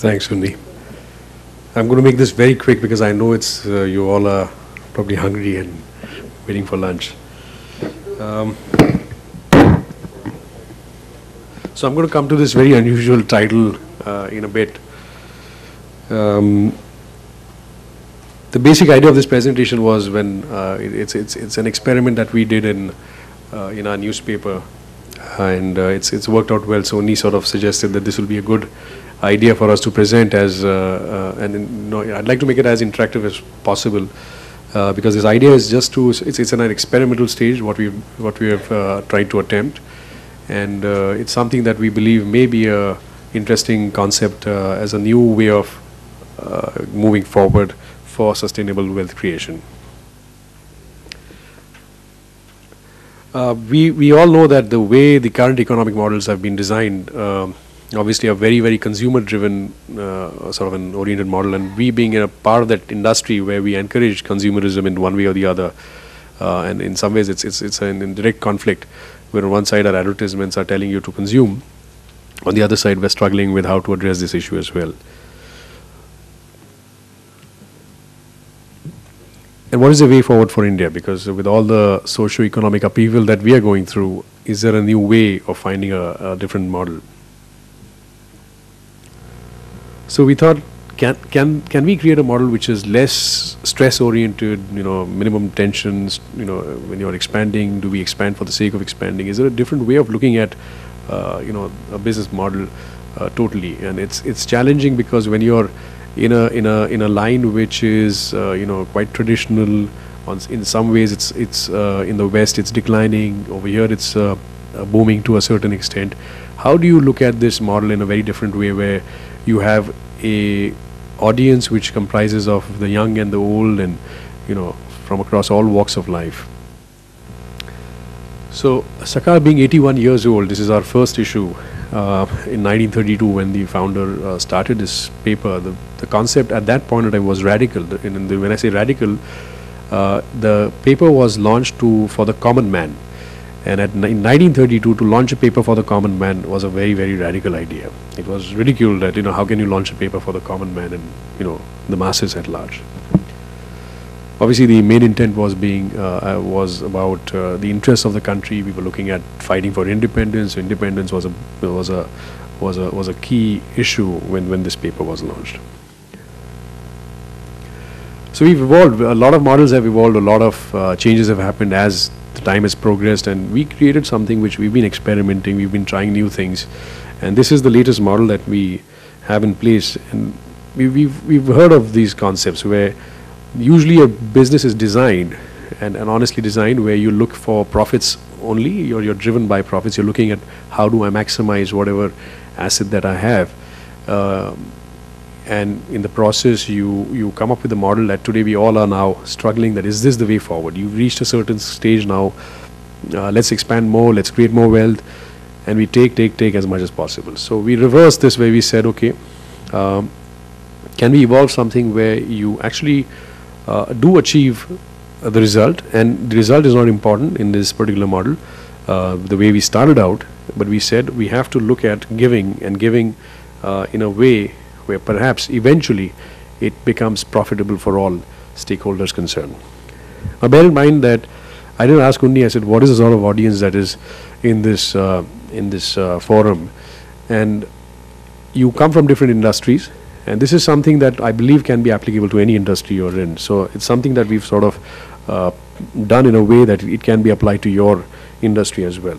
Thanks, Sunni. I'm going to make this very quick because I know it's you all are probably hungry and waiting for lunch. Um, so I'm going to come to this very unusual title in a bit. The basic idea of this presentation was when it's an experiment that we did in our newspaper, and it's worked out well. So Oni sort of suggested that this will be a good idea for us to present as, and I'd like to make it as interactive as possible, because this idea is just to it's in an experimental stage what we have tried to attempt, and it's something that we believe may be a interesting concept as a new way of moving forward for sustainable wealth creation. We all know that the way the current economic models have been designed obviously are very, very consumer driven sort of an oriented model, and we being in a part of that industry where we encourage consumerism in one way or the other, and in some ways it's in direct conflict, where on one side our advertisements are telling you to consume, on the other side we're struggling with how to address this issue as well. And what is the way forward for India? Because with all the socio-economic upheaval that we are going through, is there a new way of finding a different model? So we thought, can we create a model which is less stress-oriented, minimum tensions, when you're expanding, do we expand for the sake of expanding? Is there a different way of looking at, a business model totally? And it's challenging because when you're in a line which is quite traditional, in some ways it's in the West it's declining, over here it's booming to a certain extent. How do you look at this model in a very different way, where you have a audience which comprises of the young and the old, and from across all walks of life? So Sakal being 81 years old, this is our first issue. In 1932, when the founder started this paper, the concept at that point in time was radical. When I say radical, the paper was launched for the common man, and in 1932 to launch a paper for the common man was a very, very radical idea. It was ridiculed that how can you launch a paper for the common man and the masses at large. Obviously, the main intent was about the interests of the country. We were looking at fighting for independence. Independence was a key issue when this paper was launched. So we've evolved. A lot of models have evolved. A lot of changes have happened as the time has progressed, and we created something which we've been experimenting. We've been trying new things, and this is the latest model that we have in place. And we've heard of these concepts where usually a business is designed and honestly designed where you look for profits only. You're driven by profits. You're looking at how do I maximize whatever asset that I have, and in the process you come up with a model that today we all are now struggling, that is this the way forward? You've reached a certain stage now, let's expand more, let's create more wealth, and we take as much as possible. So we reversed this, where we said, okay, can we evolve something where you actually do achieve the result, and the result is not important in this particular model, the way we started out, but we said we have to look at giving in a way where perhaps eventually it becomes profitable for all stakeholders concerned. Now bear in mind that I didn't ask Unni, I said what is the sort of audience that is in this forum, and you come from different industries. And this is something that I believe can be applicable to any industry you're in. So it's something that we've sort of done in a way that it can be applied to your industry as well.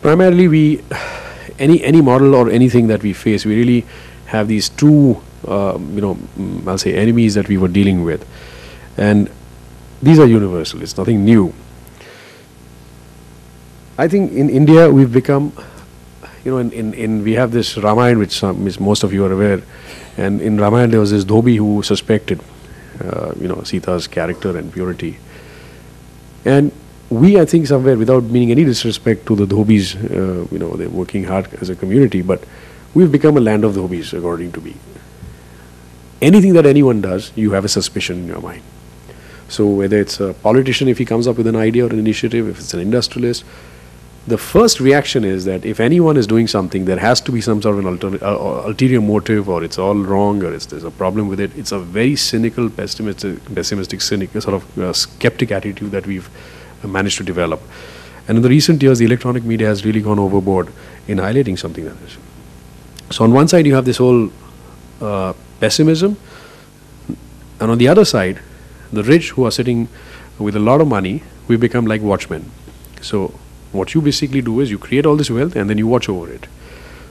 Primarily, any model or anything that we face, we really have these two, I'll say enemies that we were dealing with, and these are universal. It's nothing new. I think in India we've become, we have this Ramayana, which most of you are aware, and in Ramayana there was this Dhobi who suspected, Sita's character and purity, and I think somewhere, without meaning any disrespect to the Dhobis, they're working hard as a community, but we've become a land of Dhobis, according to me. Anything that anyone does, you have a suspicion in your mind. So whether it's a politician, if he comes up with an idea or an initiative, if it's an industrialist, the first reaction is that if anyone is doing something, there has to be some sort of an ulterior motive, or it's all wrong, or there's a problem with it. It's a very cynical, pessimistic, cynical, sort of skeptic attitude that we've managed to develop. And in the recent years, the electronic media has really gone overboard in highlighting something like this. So on one side, you have this whole pessimism, and on the other side, the rich who are sitting with a lot of money, we become like watchmen. So what you basically do is you create all this wealth and then you watch over it.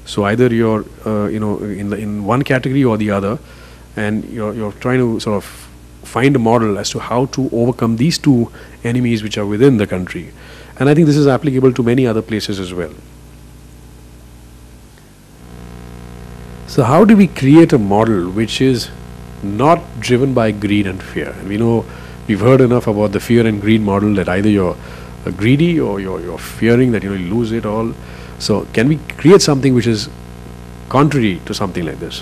So either you're in one category or the other, and you're trying to sort of find a model as to how to overcome these two enemies which are within the country. And I think this is applicable to many other places as well. So how do we create a model which is not driven by greed and fear? And we know, we've heard enough about the fear and greed model, that either you're greedy or you're fearing that you lose it all. So can we create something which is contrary to something like this?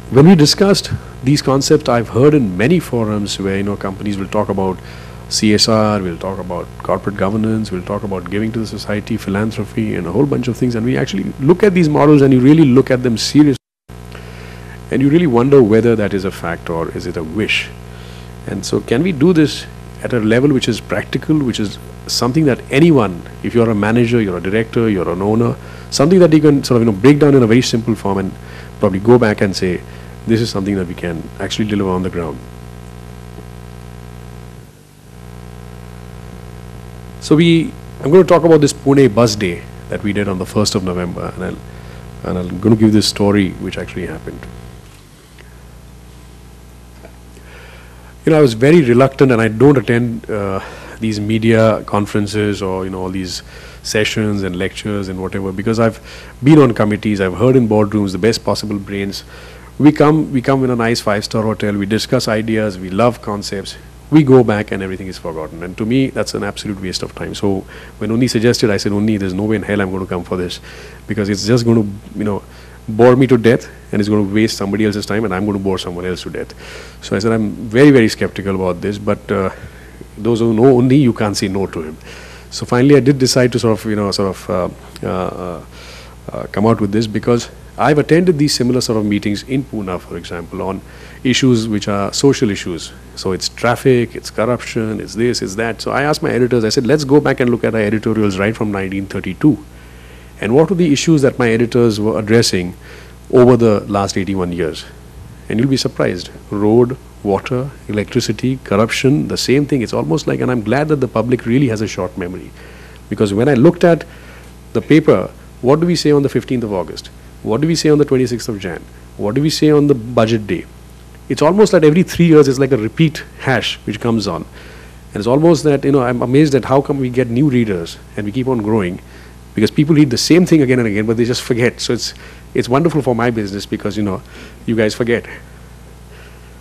When we discussed these concepts, I've heard in many forums where companies will talk about CSR, we'll talk about corporate governance, we'll talk about giving to the society, philanthropy, and a whole bunch of things. And we actually look at these models and you really look at them seriously. And you really wonder whether that is a fact or is it a wish. And so can we do this at a level which is practical, which is something that anyone, if you're a manager, you're a director, you're an owner, something that you can sort of break down in a very simple form and probably go back and say, this is something that we can actually deliver on the ground. So I'm going to talk about this Pune bus day that we did on the 1st of November, and I'm going to give this story which actually happened. I was very reluctant, and I don't attend these media conferences or all these sessions and lectures and whatever, because I've been on committees, I've heard in boardrooms the best possible brains. We come in a nice 5-star hotel, we discuss ideas, we love concepts, we go back and everything is forgotten. And to me, that's an absolute waste of time. So when Unni suggested, I said, Unni, there's no way in hell I'm going to come for this, because it's just going to, bore me to death, and it's going to waste somebody else's time, and I'm going to bore someone else to death. So I said, I'm very, very skeptical about this, but those who know Unni, you can't say no to him. So finally, I did decide to come out with this, because I've attended these similar sort of meetings in Pune, for example, on issues which are social issues. So it's traffic, it's corruption, it's this, it's that. So I asked my editors, I said, let's go back and look at our editorials right from 1932. And what were the issues that my editors were addressing over the last 81 years? And you'll be surprised. Road, water, electricity, corruption, the same thing. It's almost like, and I'm glad that the public really has a short memory. Because when I looked at the paper, what do we say on the 15th of August? What do we say on the 26th of Jan? What do we say on the budget day? It's almost like every 3 years it's like a repeat hash which comes on. And it's almost that, I'm amazed at how come we get new readers and we keep on growing, because people read the same thing again and again, but they just forget. So it's wonderful for my business, because, you guys forget.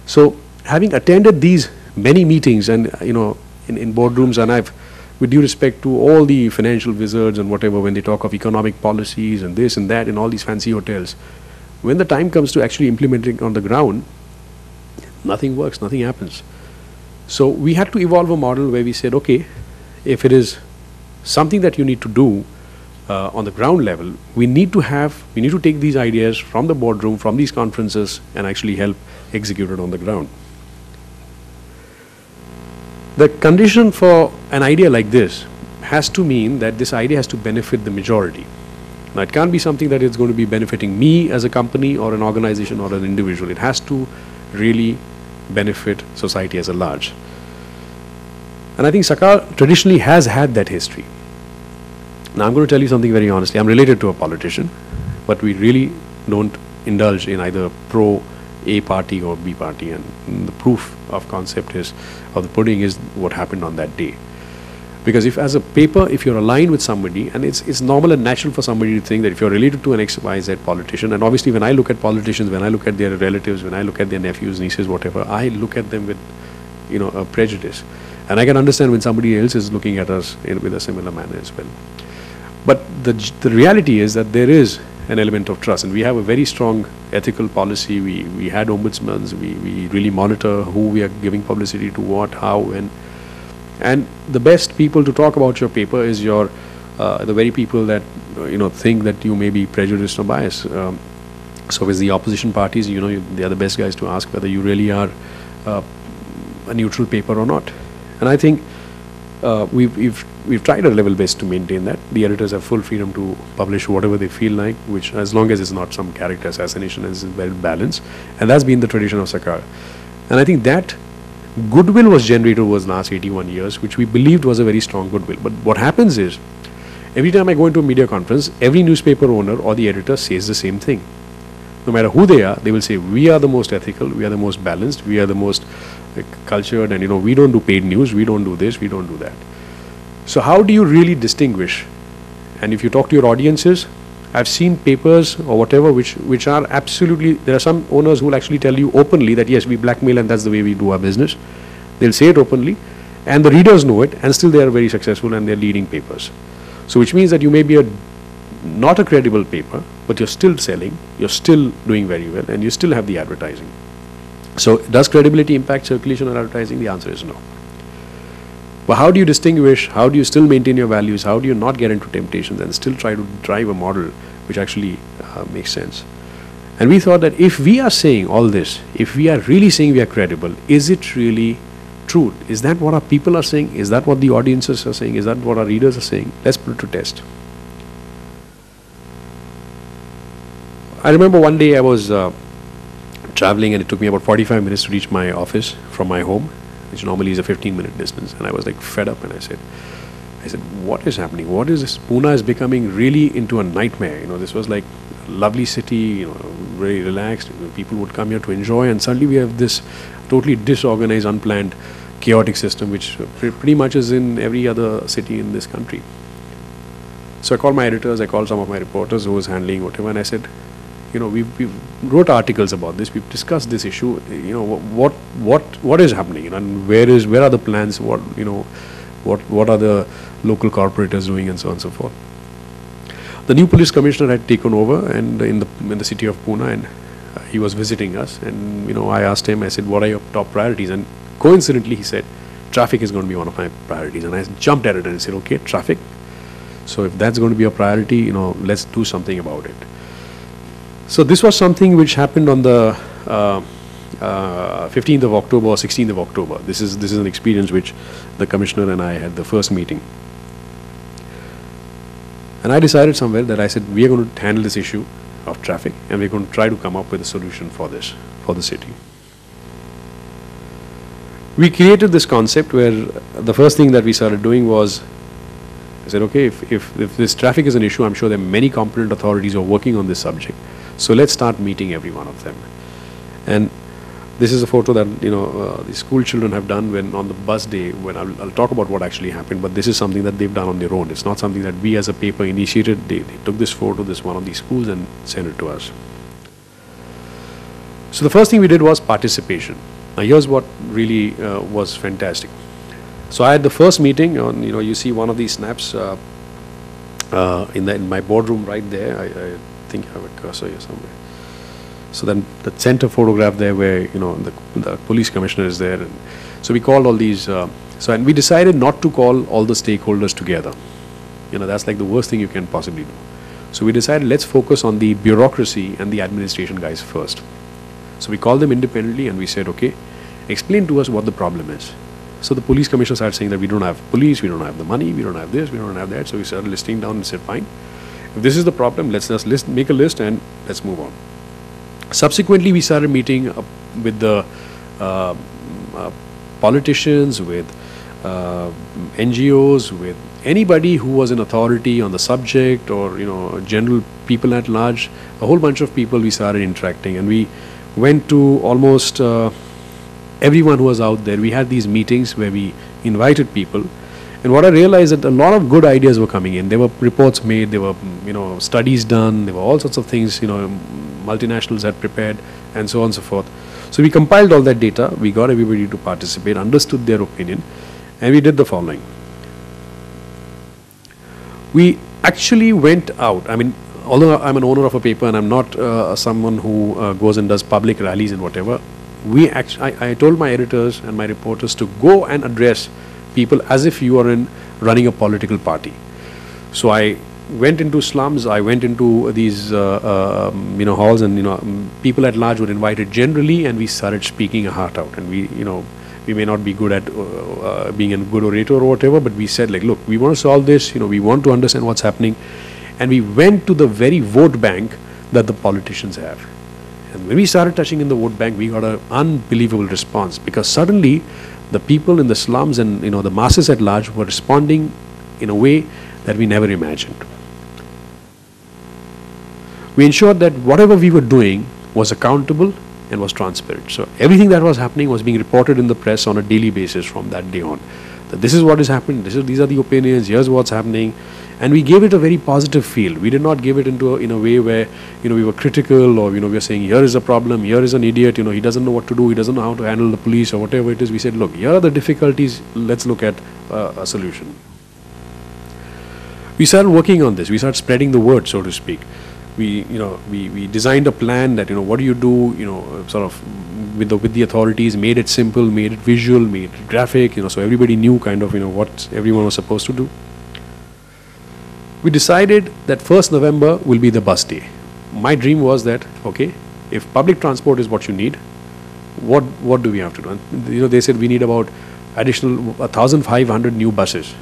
So having attended these many meetings and, in boardrooms, and I've, with due respect to all the financial wizards and whatever, when they talk of economic policies and this and that in all these fancy hotels, when the time comes to actually implementing on the ground, nothing works, nothing happens. So we had to evolve a model where we said, okay, if it is something that you need to do on the ground level, we need to take these ideas from the boardroom, from these conferences, and actually help execute it on the ground. The condition for an idea like this has to mean that this idea has to benefit the majority. Now, it can't be something that is going to be benefiting me as a company or an organization or an individual. It has to really benefit society as a large. And I think Sakal traditionally has had that history. Now, I'm going to tell you something very honestly. I'm related to a politician, but we really don't indulge in either pro A party or B party, and the proof of concept is, of the pudding is what happened on that day. Because if as a paper, if you're aligned with somebody, and it's normal and natural for somebody to think that if you're related to an XYZ politician, and obviously when I look at politicians, when I look at their relatives, when I look at their nephews, nieces, whatever, I look at them with, a prejudice. And I can understand when somebody else is looking at us with a similar manner as well. But the reality is that there is an element of trust, and we have a very strong ethical policy. We had ombudsmen, we really monitor who we are giving publicity to, what, how, when. And the best people to talk about your paper is your the very people that think that you may be prejudiced or biased. So with the opposition parties, they are the best guys to ask whether you really are a neutral paper or not. And I think we've tried our level best to maintain that. The editors have full freedom to publish whatever they feel like, which, as long as it's not some character assassination, is well balanced. And that's been the tradition of Sakal. And I think that goodwill was generated over the last 81 years, which we believed was a very strong goodwill. But what happens is, every time I go into a media conference, every newspaper owner or the editor says the same thing. No matter who they are, they will say, we are the most ethical, we are the most balanced, we are the most cultured, and we don't do paid news, we don't do this, we don't do that. So how do you really distinguish? And if you talk to your audiences, I've seen papers or whatever which are absolutely, there are some owners who will actually tell you openly that yes, we blackmail and that's the way we do our business. They'll say it openly, and the readers know it, and still they are very successful and they're leading papers. So which means that you may be not a credible paper, but you're still selling, you're still doing very well, and you still have the advertising. So does credibility impact circulation or advertising? The answer is no. But how do you distinguish? How do you still maintain your values? How do you not get into temptations and still try to drive a model which actually makes sense? And we thought that if we are saying all this, if we are really saying we are credible, is it really true? Is that what our people are saying? Is that what the audiences are saying? Is that what our readers are saying? Let's put it to test. I remember one day I was traveling, and it took me about 45 minutes to reach my office from my home, which normally is a 15-minute distance. And I was like fed up, and I said, what is happening? What is this? Pune is becoming really into a nightmare. This was like a lovely city, very relaxed. People would come here to enjoy, and suddenly we have this totally disorganized, unplanned, chaotic system, which pretty much is in every other city in this country. So I called my editors, I called some of my reporters who was handling whatever, and I said, we've wrote articles about this, we've discussed this issue, what is happening, and where are the plans, what are the local corporators doing, and so on and so forth. The new police commissioner had taken over, and in the city of Pune, and he was visiting us, and I asked him, I said, what are your top priorities? And coincidentally he said, traffic is going to be one of my priorities. And I jumped at it and said, okay, traffic. So if that's going to be a priority, let's do something about it. So this was something which happened on the 15th of October or 16th of October. This is an experience which the commissioner and I had the first meeting. And I decided somewhere that I said, we are going to handle this issue of traffic, and we're going to try to come up with a solution for this, for the city. We created this concept where the first thing that we started doing was, I said, okay, if this traffic is an issue, I'm sure there are many competent authorities who are working on this subject. So let's start meeting every one of them. And this is a photo that the school children have done when on the bus day, when I'll talk about what actually happened, but this is something that they've done on their own. It's not something that we as a paper initiated. They took this photo, this one of these schools, and sent it to us. So the first thing we did was participation. Now here's what really was fantastic. So I had the first meeting on, you see one of these snaps in my boardroom right there. I think I have a cursor here somewhere. So then the center photograph there where, the police commissioner is there. And so we called all these, and we decided not to call all the stakeholders together. That's like the worst thing you can possibly do. So we decided let's focus on the bureaucracy and the administration guys first. So we called them independently and we said, okay, explain to us what the problem is. So the police commissioner started saying that we don't have police, we don't have the money, we don't have this, we don't have that. So we started listing down and said, fine, if this is the problem, let's just make a list and let's move on. Subsequently, we started meeting with the politicians, with NGOs, with anybody who was in authority on the subject, or general people at large. A whole bunch of people we started interacting, and we went to almost everyone who was out there. We had these meetings where we invited people, and what I realized that a lot of good ideas were coming in. There were reports made, there were studies done, there were all sorts of things multinationals had prepared, and so on and so forth. So we compiled all that data, we got everybody to participate, understood their opinion, and we did the following. We actually went out. I mean, although I'm an owner of a paper and I'm not someone who goes and does public rallies and whatever, I told my editors and my reporters to go and address people as if you are running a political party. So I went into slums, I went into these halls, and people at large were invited generally, and we started speaking our heart out. And we may not be good at being a good orator or whatever, but we said, like, look, we want to solve this, we want to understand what's happening. And we went to the very vote bank that the politicians have. And when we started touching in the vote bank, we got an unbelievable response, because suddenly the people in the slums and the masses at large were responding in a way that we never imagined. We ensured that whatever we were doing was accountable and was transparent. So everything that was happening was being reported in the press on a daily basis from that day on. That this is what is happening, these are the opinions, here's what's happening. And we gave it a very positive feel. We did not give it in a way where we were critical, or we were saying, here is a problem, here is an idiot, he doesn't know what to do, he doesn't know how to handle the police or whatever it is. We said, look, here are the difficulties, let's look at a solution. We started working on this. We started spreading the word, so to speak. We designed a plan that what do you do, sort of with the authorities, made it simple, made it visual, made it graphic, so everybody knew kind of what everyone was supposed to do. We decided that 1st November will be the bus day. My dream was that, okay, if public transport is what you need, what do we have to do? And they said we need about additional 1,500 new buses.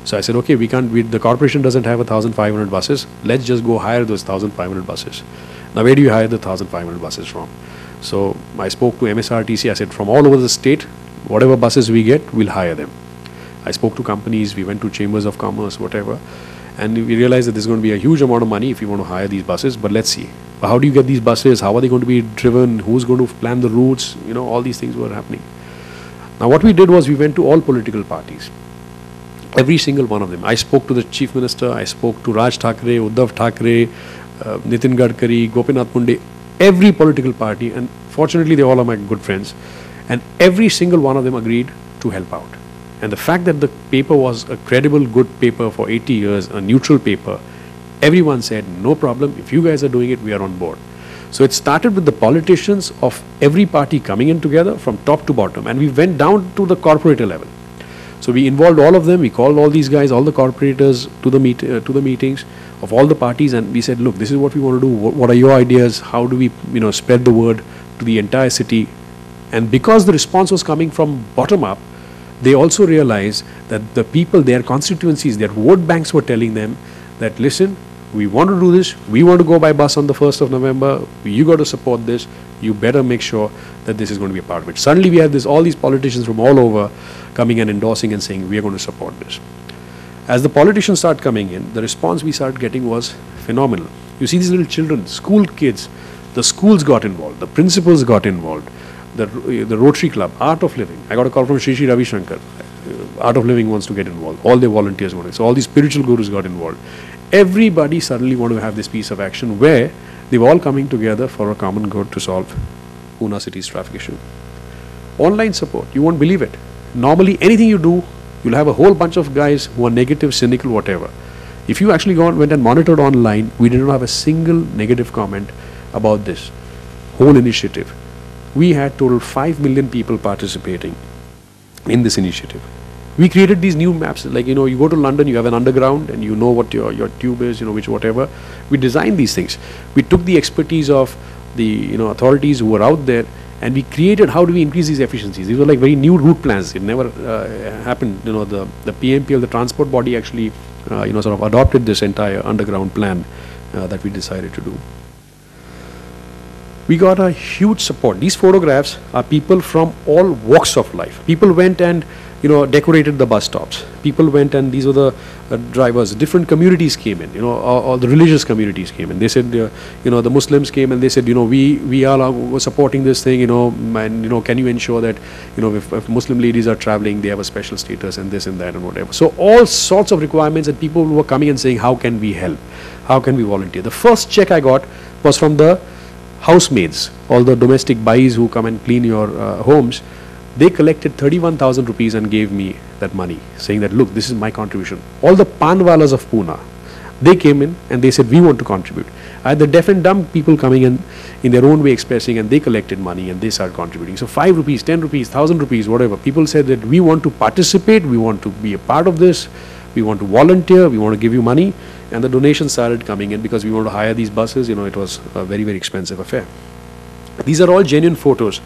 So I said, okay, the corporation doesn't have 1,500 buses. Let's just go hire those 1,500 buses. Now, where do you hire the 1,500 buses from? So I spoke to MSRTC. I said, from all over the state, whatever buses we get, we'll hire them. I spoke to companies. We went to chambers of commerce, whatever. And we realized that there's going to be a huge amount of money if you want to hire these buses. But let's see. But how do you get these buses? How are they going to be driven? Who's going to plan the routes? All these things were happening. Now, what we did was we went to all political parties. Every single one of them. I spoke to the Chief Minister, I spoke to Raj Thackeray, Uddhav Thackeray, Nitin Gadkari, Gopinath Munde, every political party, and fortunately they all are my good friends, and every single one of them agreed to help out. And the fact that the paper was a credible, good paper for 80 years, a neutral paper, everyone said, no problem, if you guys are doing it, we are on board. So it started with the politicians of every party coming in together from top to bottom, and we went down to the corporator level. So we involved all of them. We called all these guys, all the corporators to the meetings of all the parties, and we said, look, this is what we want to do. What are your ideas? How do we spread the word to the entire city? And because the response was coming from bottom up, they also realized that the people, their constituencies, their vote banks were telling them that, listen, we want to do this. We want to go by bus on the 1st of November. You got to support this. You better make sure that this is going to be a part of it. Suddenly we have all these politicians from all over coming and endorsing and saying, we are going to support this. As the politicians start coming in, the response we started getting was phenomenal. You see these little children, school kids, the schools got involved, the principals got involved, the Rotary Club, Art of Living. I got a call from Shri Ravi Shankar. Art of Living wants to get involved. All their volunteers wanted. So all these spiritual gurus got involved. Everybody suddenly wanted to have this piece of action where they were all coming together for a common good to solve Pune city's traffic issue. Online support, you won't believe it. Normally, anything you do, you'll have a whole bunch of guys who are negative, cynical, whatever. If you actually went and monitored online, we did not have a single negative comment about this whole initiative. We had total 5 million people participating in this initiative. We created these new maps, like, you go to London, you have an underground, and you know what your tube is, which whatever. We designed these things. We took the expertise of the authorities who were out there, and we created how do we increase these efficiencies. These were like very new route plans. It never happened. The PMPL, the transport body, actually sort of adopted this entire underground plan that we decided to do. We got a huge support. These photographs are people from all walks of life. People went and decorated the bus stops. People went and these were the drivers. Different communities came in. All the religious communities came in. They said, the Muslims came and they said, we all are supporting this thing. And can you ensure that if Muslim ladies are traveling, they have a special status and this and that and whatever. So all sorts of requirements, and people were coming and saying, how can we help? How can we volunteer? The first check I got was from the housemaids, all the domestic bais who come and clean your homes. They collected 31,000 rupees and gave me that money, saying that, look, this is my contribution. All the panwalas of Pune, They came in and they said, we want to contribute. I had the deaf and dumb people coming in their own way expressing, and they collected money and they started contributing. So 5 rupees, 10 rupees, 1,000 rupees, whatever. People said that we want to participate, we want to be a part of this, we want to volunteer, we want to give you money. And the donations started coming in because we want to hire these buses. It was a very, very expensive affair. These are all genuine photos.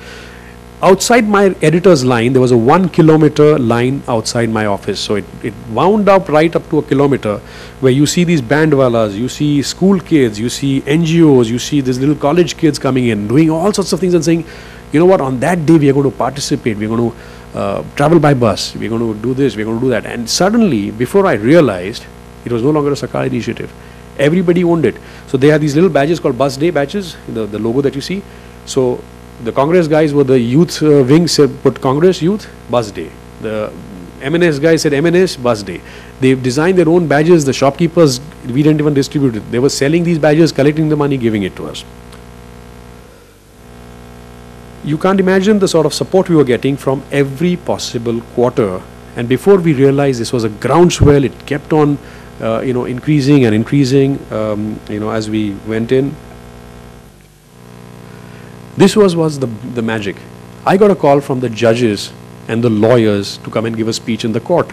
Outside my editor's line, there was a 1 kilometer line outside my office. So it wound up right up to a kilometer, where you see these bandwalas, you see school kids, you see NGOs, you see these little college kids coming in, doing all sorts of things and saying, you know what, on that day we are going to participate, we are going to travel by bus, we are going to do this, we are going to do that. And suddenly, before I realized, it was no longer a Sakal initiative. Everybody owned it. So they had these little badges called Bus Day badges, the logo that you see. So the Congress guys were the youth wing, said put Congress Youth, Bus Day. The MNS guys said MNS, Bus Day. They've designed their own badges. The shopkeepers, we didn't even distribute it. They were selling these badges, collecting the money, giving it to us. You can't imagine the sort of support we were getting from every possible quarter. And before we realized this was a groundswell, it kept on increasing and increasing as we went in. This was the magic. I got a call from the judges and the lawyers to come and give a speech in the court.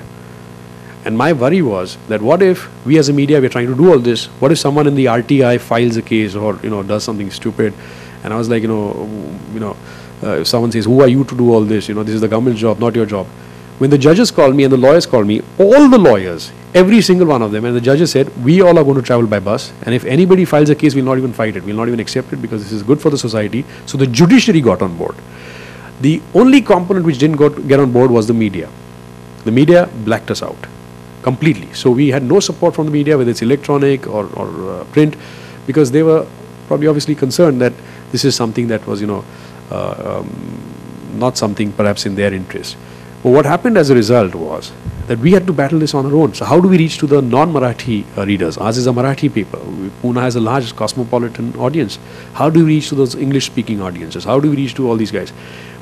And my worry was that what if we as a media, we're trying to do all this, what if someone in the RTI files a case or does something stupid? And I was like, if someone says, who are you to do all this? This is the government's job, not your job. When the judges called me and the lawyers called me, all the lawyers, every single one of them, and the judges said, we all are going to travel by bus, and if anybody files a case, we'll not even fight it, we'll not even accept it, because this is good for the society. So the judiciary got on board. The only component which didn't get on board was the media. The media blacked us out completely. So we had no support from the media, whether it's electronic or print, because they were probably obviously concerned that this is something that was, not something perhaps in their interest. But what happened as a result was that we had to battle this on our own. So how do we reach to the non-Marathi readers? Ours is a Marathi paper. Pune has a large cosmopolitan audience. How do we reach to those English-speaking audiences? How do we reach to all these guys?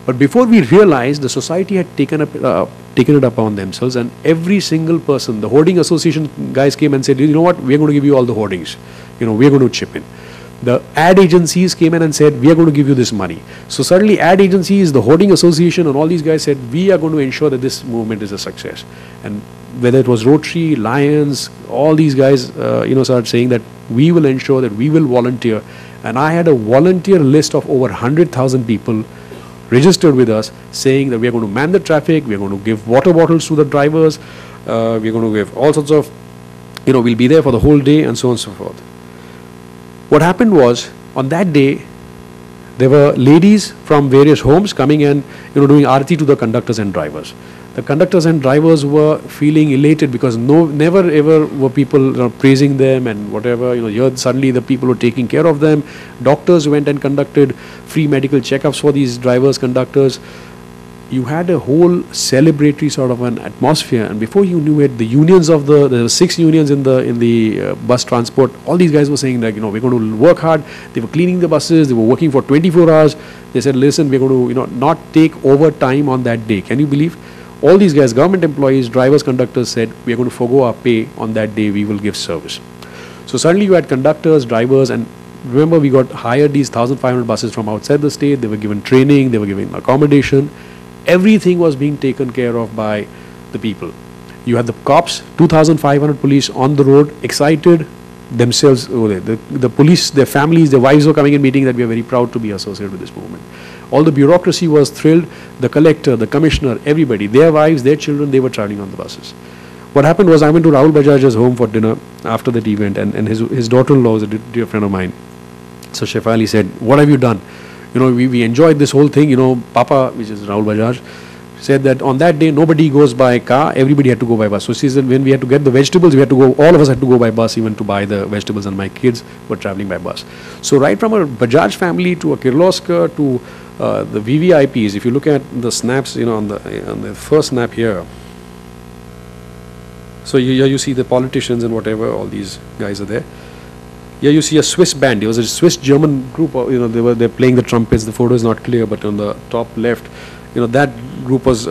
But before we realized, the society had taken it upon themselves, and every single person, the hoarding association guys came and said, you know what, we're going to give you all the hoardings. We're going to chip in. The ad agencies came in and said, we are going to give you this money. So suddenly ad agencies, the hoarding association and all these guys said, we are going to ensure that this movement is a success. And whether it was Rotary, Lions, all these guys, started saying that we will ensure that we will volunteer. And I had a volunteer list of over 100,000 people registered with us, saying that we are going to man the traffic, we are going to give water bottles to the drivers, we are going to give all sorts of, we'll be there for the whole day, and so on and so forth. What happened was, on that day, there were ladies from various homes coming and doing aarti to the conductors and drivers. The conductors and drivers were feeling elated because never ever were people praising them and whatever. Here suddenly the people were taking care of them. Doctors went and conducted free medical checkups for these drivers, conductors. You had a whole celebratory sort of an atmosphere, and before you knew it, the unions of there were 6 unions in the bus transport. All these guys were saying that we're going to work hard. They were cleaning the buses. They were working for 24 hours. They said, listen, we're going to not take overtime on that day. Can you believe? All these guys, government employees, drivers, conductors, said we are going to forgo our pay on that day. We will give service. So suddenly you had conductors, drivers, and remember we got hired these 1,500 buses from outside the state. They were given training. They were given accommodation. Everything was being taken care of by the people. You had the cops, 2,500 police on the road, excited themselves over there. The police, their families, their wives were coming and meeting that we are very proud to be associated with this movement. All the bureaucracy was thrilled. The collector, the commissioner, everybody, their wives, their children, they were traveling on the buses. What happened was I went to Rahul Bajaj's home for dinner after that event, and his daughter-in-law was a dear friend of mine. So Shefali said, what have you done? We enjoyed this whole thing, Papa, which is Rahul Bajaj, said that on that day, nobody goes by car, everybody had to go by bus. So she said when we had to get the vegetables, we had to go, all of us had to go by bus even to buy the vegetables, and my kids were traveling by bus. So right from a Bajaj family to a Kirloskar to the VVIPs, if you look at the snaps, on the first snap here, so here you see the politicians and whatever, all these guys are there. Here you see a Swiss band. It was a Swiss-German group. They're playing the trumpets. The photo is not clear, but on the top left, that group was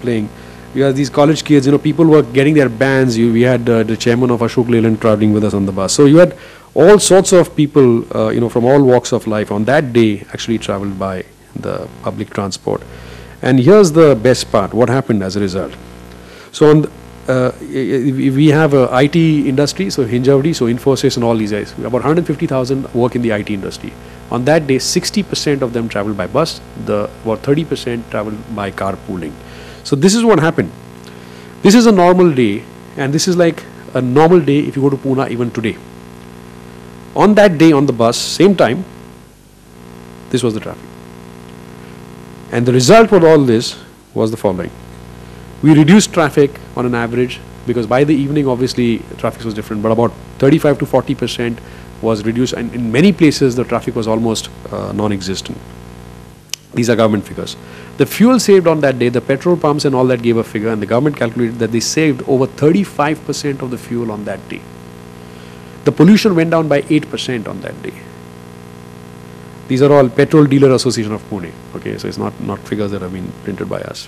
playing. You had these college kids, people were getting their bands. We had the chairman of Ashok Leyland traveling with us on the bus. So you had all sorts of people, from all walks of life on that day actually traveled by the public transport. And here's the best part, what happened as a result. So on we have a IT industry, so Hinjawadi, so Infosys and all these guys. About 150,000 work in the IT industry. On that day, 60% of them traveled by bus, about 30% traveled by carpooling. So this is what happened. This is a normal day, and this is like a normal day if you go to Pune even today. On that day on the bus, same time, this was the traffic. And the result for all this was the following. We reduced traffic on an average, because by the evening obviously traffic was different, but about 35 to 40% was reduced, and in many places the traffic was almost non-existent. These are government figures. The fuel saved on that day, the petrol pumps and all that gave a figure, and the government calculated that they saved over 35% of the fuel on that day. The pollution went down by 8% on that day. These are all Petrol Dealer Association of Pune. Okay, so it's not figures that have been printed by us.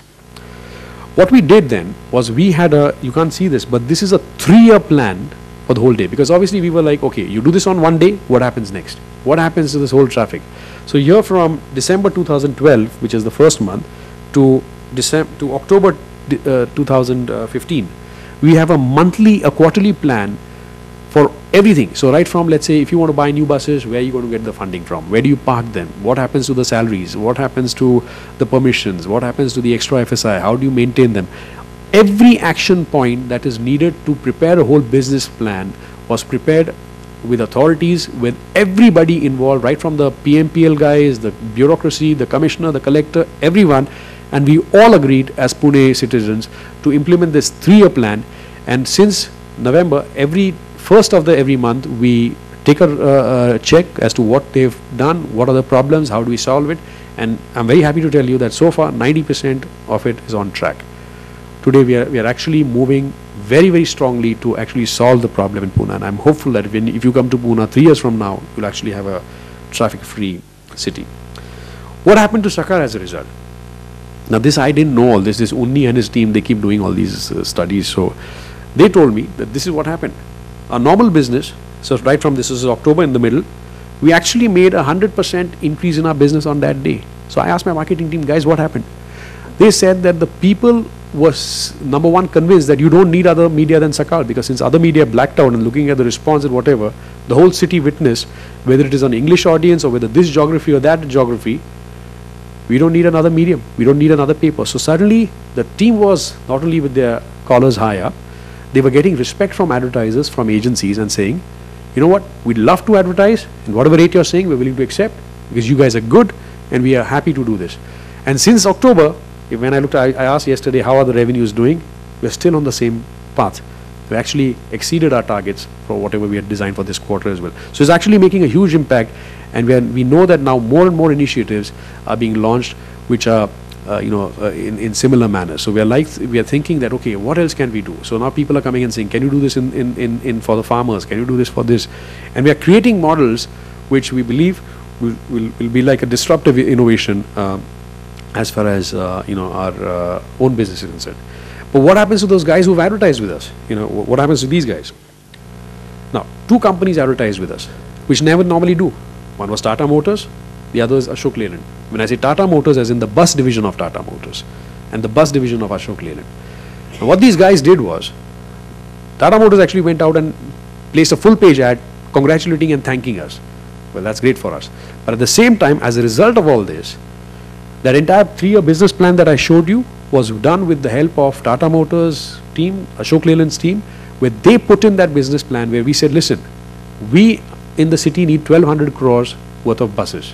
What we did then was we had you can't see this, but this is a 3-year plan for the whole day, because obviously we were like, okay, you do this on one day, what happens next? What happens to this whole traffic? So here from December 2012, which is the first month, to October 2015, we have a quarterly plan for everything. So right from, let's say, if you want to buy new buses, where are you going to get the funding from? Where do you park them? What happens to the salaries? What happens to the permissions? What happens to the extra FSI? How do you maintain them? Every action point that is needed to prepare a whole business plan was prepared with authorities, with everybody involved, right from the PMPL guys, the bureaucracy, the commissioner, the collector, everyone. And we all agreed as Pune citizens to implement this 3-year plan. And since November, first of every month, we take a check as to what they've done, what are the problems, how do we solve it. And I'm very happy to tell you that so far 90% of it is on track. Today we are actually moving very, very strongly to actually solve the problem in Pune. And I'm hopeful that if you come to Pune 3 years from now, you'll actually have a traffic-free city. What happened to Sakal as a result? Now this, I didn't know all this. This Unni and his team, they keep doing all these studies. So they told me that this is what happened. A normal business, so right from this is October in the middle, we actually made 100% increase in our business on that day. So I asked my marketing team, guys, what happened? They said that the people was, number one, convinced that you don't need other media than Sakal, because since other media blacked out, and looking at the response and whatever, the whole city witnessed, whether it is an English audience or whether this geography or that geography, we don't need another medium, we don't need another paper. So suddenly the team was not only with their collars high up, they were getting respect from advertisers, from agencies, and saying, you know what, we'd love to advertise, and whatever rate you're saying, we're willing to accept, because you guys are good, and we are happy to do this. And since October, when I asked yesterday, how are the revenues doing? We're still on the same path. We actually exceeded our targets for whatever we had designed for this quarter as well. So it's actually making a huge impact, and we know that now more and more initiatives are being launched, which are in similar manner. So we are thinking that, okay, what else can we do? So now people are coming and saying, can you do this for the farmers? Can you do this for this? And we are creating models which we believe will be like a disruptive innovation as far as our own business is concerned. But what happens to those guys who've advertised with us? What happens to these guys? Now, 2 companies advertised with us, which never normally do. One was Tata Motors, the other is Ashok Leyland. When I say Tata Motors, as in the bus division of Tata Motors and the bus division of Ashok Leyland. And what these guys did was, Tata Motors actually went out and placed a full page ad congratulating and thanking us. Well, that's great for us. But at the same time, as a result of all this, that entire 3-year business plan that I showed you was done with the help of Tata Motors team, Ashok Leyland's team, where they put in that business plan where we said, listen, we in the city need 1,200 crores worth of buses.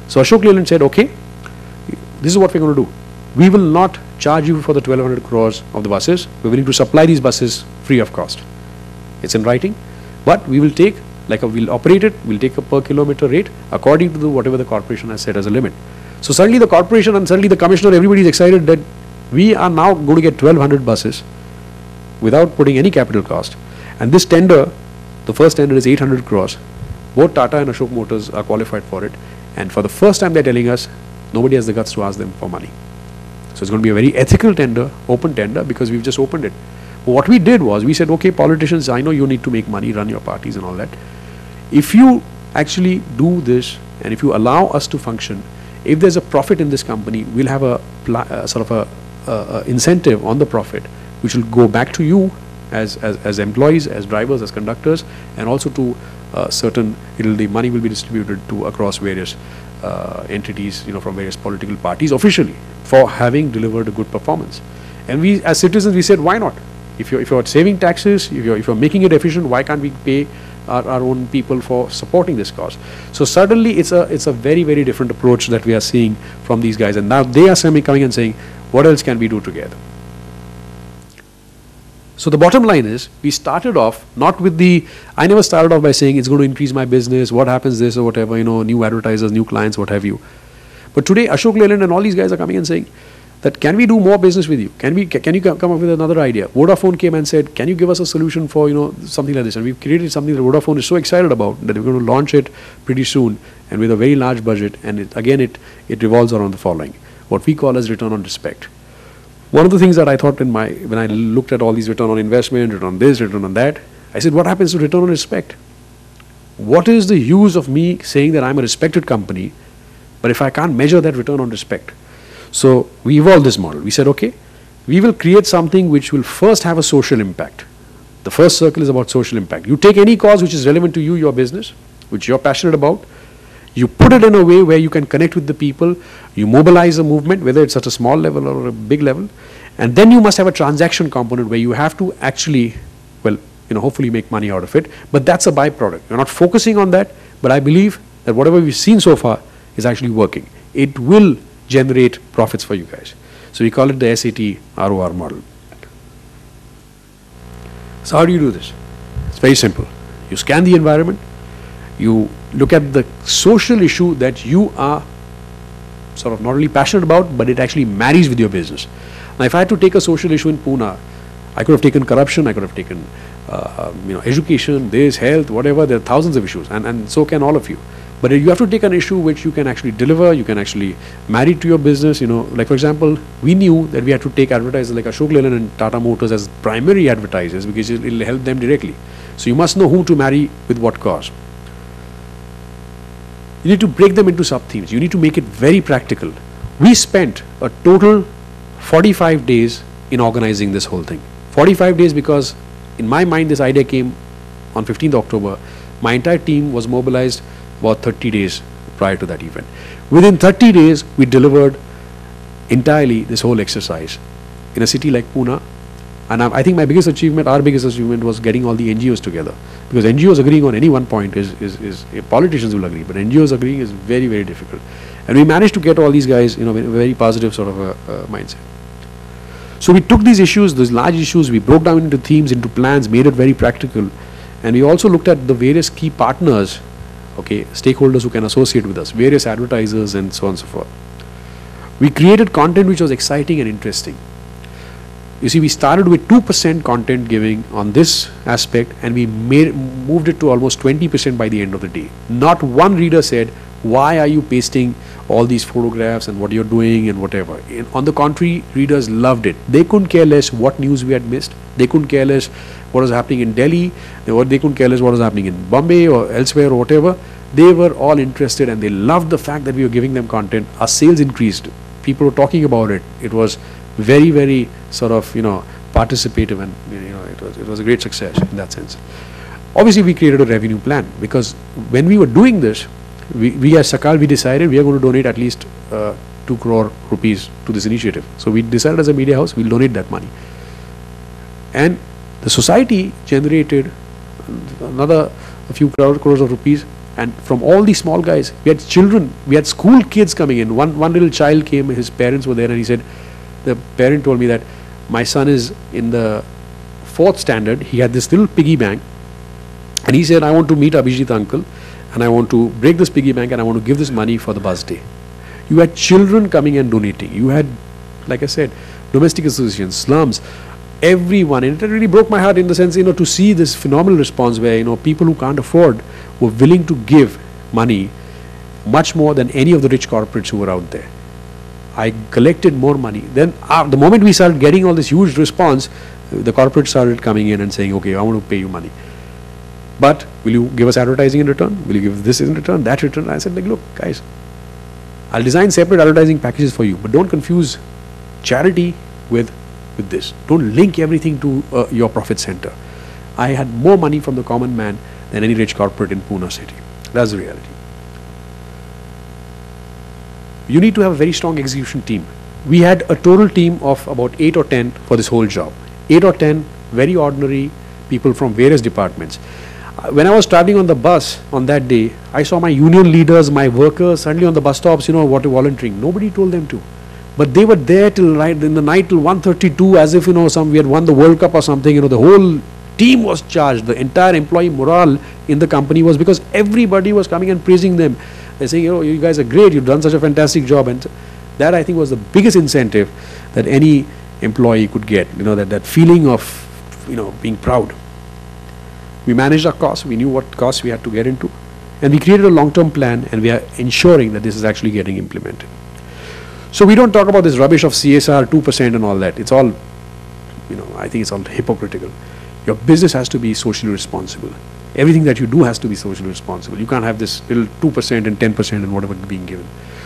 So Ashok Leyland said, okay, this is what we're going to do. We will not charge you for the 1,200 crores of the buses. We're willing to supply these buses free of cost. It's in writing, but we will take, we'll operate it, we'll take a per kilometer rate according to whatever the corporation has set as a limit. So suddenly the corporation and suddenly the commissioner, everybody is excited that we are now going to get 1,200 buses without putting any capital cost. And this tender, the first tender is 800 crores. Both Tata and Ashok Motors are qualified for it. And for the first time they're telling us, nobody has the guts to ask them for money. So it's going to be a very ethical tender, open tender, because we've just opened it. What we did was, we said, okay, politicians, I know you need to make money, run your parties and all that. If you actually do this, and if you allow us to function, if there's a profit in this company, we'll have a sort of a incentive on the profit, which will go back to you as employees, as drivers, as conductors, and also to the money will be distributed to across various entities, from various political parties officially, for having delivered a good performance. And we, as citizens, we said, why not? If you're saving taxes, if you're making it efficient, why can't we pay our own people for supporting this cause? So suddenly it's a very, very different approach that we are seeing from these guys, and now they are coming and saying, what else can we do together? So the bottom line is, we started off not with I never started off by saying it's going to increase my business, what happens this or whatever, new advertisers, new clients, what have you. But today Ashok Leyland and all these guys are coming and saying that, can we do more business with you? Can you come up with another idea? Vodafone came and said, can you give us a solution for something like this? And we've created something that Vodafone is so excited about that we're going to launch it pretty soon, and with a very large budget. And it revolves around the following, what we call as return on respect. One of the things that I thought when I looked at all these return on investment, return on this, return on that, I said, what happens to return on respect? What is the use of me saying that I'm a respected company, but if I can't measure that return on respect? So we evolved this model. We said, okay, we will create something which will first have a social impact. The first circle is about social impact. You take any cause which is relevant to you, your business, which you're passionate about, you put it in a way where you can connect with the people, you mobilize a movement, whether it's at a small level or a big level, and then you must have a transaction component where you have to actually, hopefully make money out of it, but that's a byproduct. You're not focusing on that, but I believe that whatever we've seen so far is actually working. It will generate profits for you guys. So we call it the SAT ROR model. So how do you do this? It's very simple. You scan the environment, you look at the social issue that you are sort of not only passionate about, but it actually marries with your business. Now, if I had to take a social issue in Pune, I could have taken corruption, I could have taken education, this, health, whatever. There are thousands of issues, and so can all of you. But you have to take an issue which you can actually deliver, you can actually marry to your business. Like for example, we knew that we had to take advertisers like Ashok Leyland and Tata Motors as primary advertisers because it will help them directly. So you must know who to marry with what cause. You need to break them into sub-themes. You need to make it very practical. We spent a total 45 days in organizing this whole thing. 45 days because in my mind this idea came on 15th October. My entire team was mobilized about 30 days prior to that event. Within 30 days, we delivered entirely this whole exercise in a city like Pune. And I think my biggest achievement, our biggest achievement, was getting all the NGOs together. Because NGOs agreeing on any one point is politicians will agree, but NGOs agreeing is very, very difficult. And we managed to get all these guys, in a very positive sort of a mindset. So we took these issues, these large issues, we broke down into themes, into plans, made it very practical. And we also looked at the various key partners, stakeholders who can associate with us, various advertisers and so on and so forth. We created content which was exciting and interesting. You see, we started with 2% content giving on this aspect, and we moved it to almost 20% by the end of the day. Not one reader said, why are you pasting all these photographs and what you're doing and whatever. On the contrary, readers loved it. They couldn't care less what news we had missed. They couldn't care less what was happening in Delhi. They couldn't care less what was happening in Bombay or elsewhere or whatever. They were all interested and they loved the fact that we were giving them content. Our sales increased. People were talking about it. It was very, very sort of, participative, and it was a great success in that sense. Obviously, we created a revenue plan because when we were doing this, we as Sakal, we decided we are going to donate at least 2 crore rupees to this initiative. So we decided as a media house, we'll donate that money. And the society generated another a few crores of rupees. And from all these small guys, we had children, we had school kids coming in. One little child came, his parents were there, and he said, the parent told me that my son is in the 4th standard. He had this little piggy bank, and he said, I want to meet Abhijit uncle, and I want to break this piggy bank, and I want to give this money for the bus day. You had children coming and donating. You had, like I said, domestic associations, slums, everyone. And it really broke my heart in the sense, to see this phenomenal response where, people who can't afford were willing to give money much more than any of the rich corporates who were out there. I collected more money. Then the moment we started getting all this huge response, the corporate started coming in and saying, okay, I want to pay you money. But will you give us advertising in return? Will you give this in return, that return? I said, like, look, guys, I'll design separate advertising packages for you, but don't confuse charity with this. Don't link everything to your profit center. I had more money from the common man than any rich corporate in Pune city. That's the reality. You need to have a very strong execution team. We had a total team of about 8 or 10 for this whole job. 8 or 10 very ordinary people from various departments. When I was traveling on the bus on that day, I saw my union leaders, my workers suddenly on the bus stops, volunteering. Nobody told them to. But they were there till right in the night till 1:32, as if, we had won the World Cup or something. The whole team was charged. The entire employee morale in the company was, because everybody was coming and praising them. They're saying, you guys are great, you've done such a fantastic job. And that, I think, was the biggest incentive that any employee could get, that feeling of, being proud. We managed our costs, we knew what costs we had to get into, and we created a long-term plan, and we are ensuring that this is actually getting implemented. So we don't talk about this rubbish of CSR, 2% and all that. It's all, I think it's all hypocritical. Your business has to be socially responsible. Everything that you do has to be socially responsible. You can't have this little 2% and 10% and whatever being given.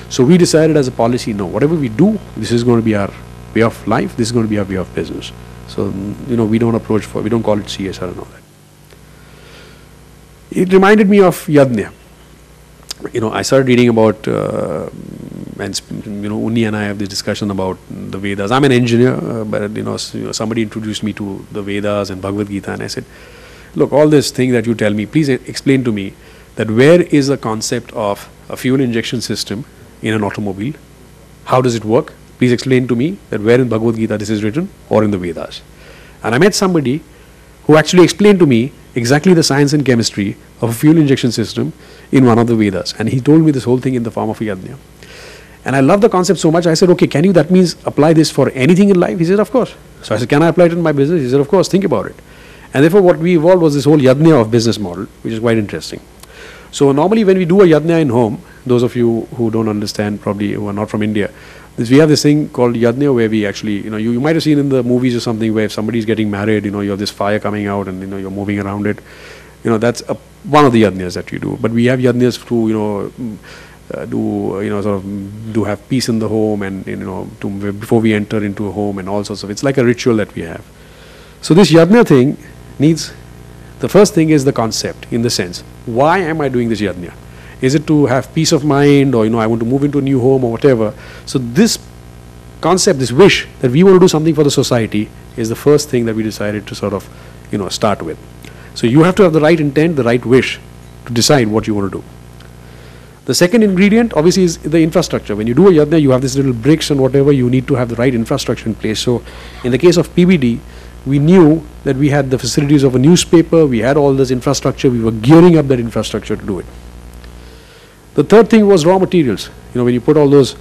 So we decided as a policy, no, whatever we do, this is going to be our way of life, this is going to be our way of business. So, we don't call it CSR and all that. It reminded me of Yajna. I started reading about, Unni and I have this discussion about the Vedas. I'm an engineer, but somebody introduced me to the Vedas and Bhagavad Gita, and I said, look, all this thing that you tell me, please explain to me that where is the concept of a fuel injection system in an automobile? How does it work? Please explain to me that where in Bhagavad Gita this is written or in the Vedas. And I met somebody who actually explained to me exactly the science and chemistry of a fuel injection system in one of the Vedas. And he told me this whole thing in the form of a Yajna. And I love the concept so much, I said, okay, can you, that means, apply this for anything in life? He said, of course. So I said, can I apply it in my business? He said, of course, think about it. And therefore what we evolved was this whole Yajna of business model, which is quite interesting. So normally when we do a Yajna in home, those of you who don't understand, probably who are not from India, we have this thing called Yajna where we actually, you might have seen in the movies or something where if somebody is getting married, you have this fire coming out and, you're moving around it. That's one of the Yajnas that you do. But we have Yajnas to have peace in the home and, before we enter into a home and all sorts of, it's like a ritual that we have. So this Yajna thing needs, the first thing is the concept, in the sense, why am I doing this Yajna? Is it to have peace of mind, or I want to move into a new home or whatever? So this concept, this wish that we want to do something for the society is the first thing that we decided to sort of, start with. So you have to have the right intent, the right wish to decide what you want to do. The second ingredient obviously is the infrastructure. When you do a Yajna, you have this little bricks and whatever, you need to have the right infrastructure in place. So in the case of PBD, we knew that we had the facilities of a newspaper, we had all this infrastructure, we were gearing up that infrastructure to do it. The third thing was raw materials. When you put all those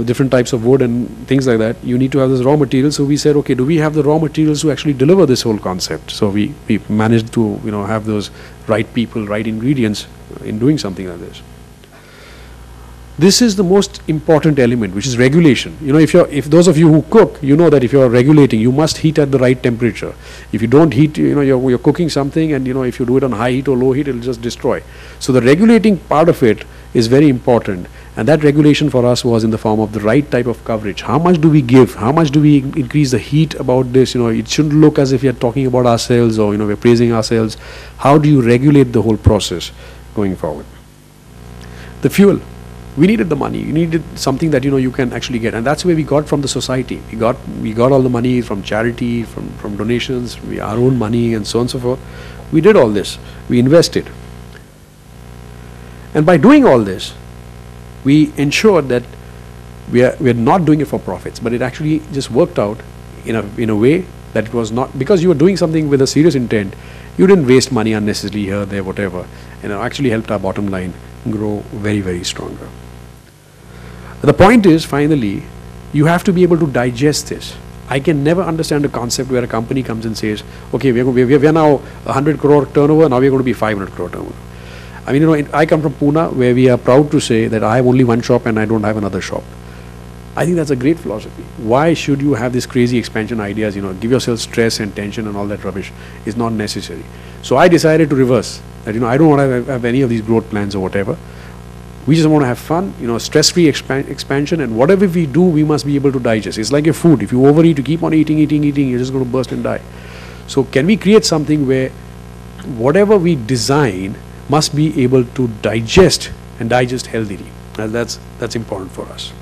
different types of wood and things like that, you need to have this raw materials. So we said, okay, do we have the raw materials to actually deliver this whole concept? So we managed to have those right people, right ingredients in doing something like this. This is the most important element, which is regulation. If those of you who cook, that if you are regulating, you must heat at the right temperature. If you don't heat, you're cooking something, and if you do it on high heat or low heat, it will just destroy. So the regulating part of it is very important, and that regulation for us was in the form of the right type of coverage. How much do we give? How much do we increase the heat about this? It shouldn't look as if we are talking about ourselves or we're praising ourselves. How do you regulate the whole process going forward? The fuel. We needed the money. You needed something that you can actually get, and that's where we got from the society. We got all the money from charity, from donations, our own money, and so on and so forth. We did all this. We invested, and by doing all this, we ensured that we are not doing it for profits, but it actually just worked out in a way that it was not, because you were doing something with a serious intent. You didn't waste money unnecessarily here, there, whatever, and it actually helped our bottom line grow very, very stronger. The point is, finally, you have to be able to digest this. I can never understand a concept where a company comes and says, okay, we are now 100 crore turnover, now we are going to be 500 crore turnover. I come from Pune, where we are proud to say that I have only one shop and I don't have another shop. I think that's a great philosophy. Why should you have this crazy expansion ideas, give yourself stress and tension and all that rubbish? Is not necessary. So I decided to reverse that, I don't want to have any of these growth plans or whatever. We just want to have fun, stress-free expansion, and whatever we do, we must be able to digest. It's like your food. If you overeat, you keep on eating, you're just going to burst and die. So can we create something where whatever we design must be able to digest and digest healthily? And that's important for us.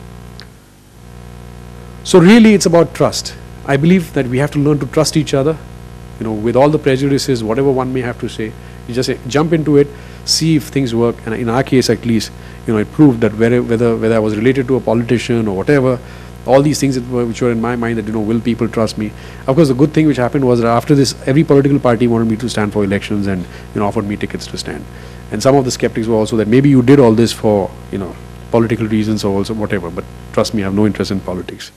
So really it's about trust. I believe that we have to learn to trust each other, with all the prejudices, whatever one may have to say. You just jump into it, see if things work. And in our case at least, it proved that whether I was related to a politician or whatever, all these things which were in my mind that, will people trust me? Of course, the good thing which happened was that after this, every political party wanted me to stand for elections and, offered me tickets to stand. And some of the skeptics were also that maybe you did all this for, political reasons or also whatever, but trust me, I have no interest in politics.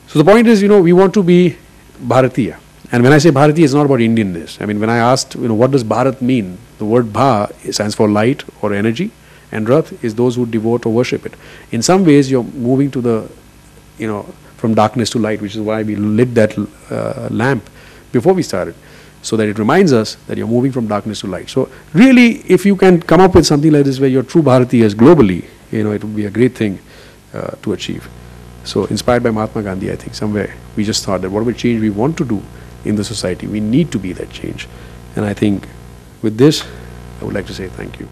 So the point is, we want to be Bharatiya. And when I say Bharatiya, it's not about Indianness. I mean, when I asked, what does Bharat mean? The word Bha stands for light or energy, and Rath is those who devote or worship it. In some ways, you're moving to the, from darkness to light, which is why we lit that lamp before we started, so that it reminds us that you're moving from darkness to light. So really, if you can come up with something like this where you're true Bharatiyas globally, it would be a great thing to achieve. So inspired by Mahatma Gandhi, I think somewhere we just thought that whatever change we want to do in the society, we need to be that change. And I think with this, I would like to say thank you.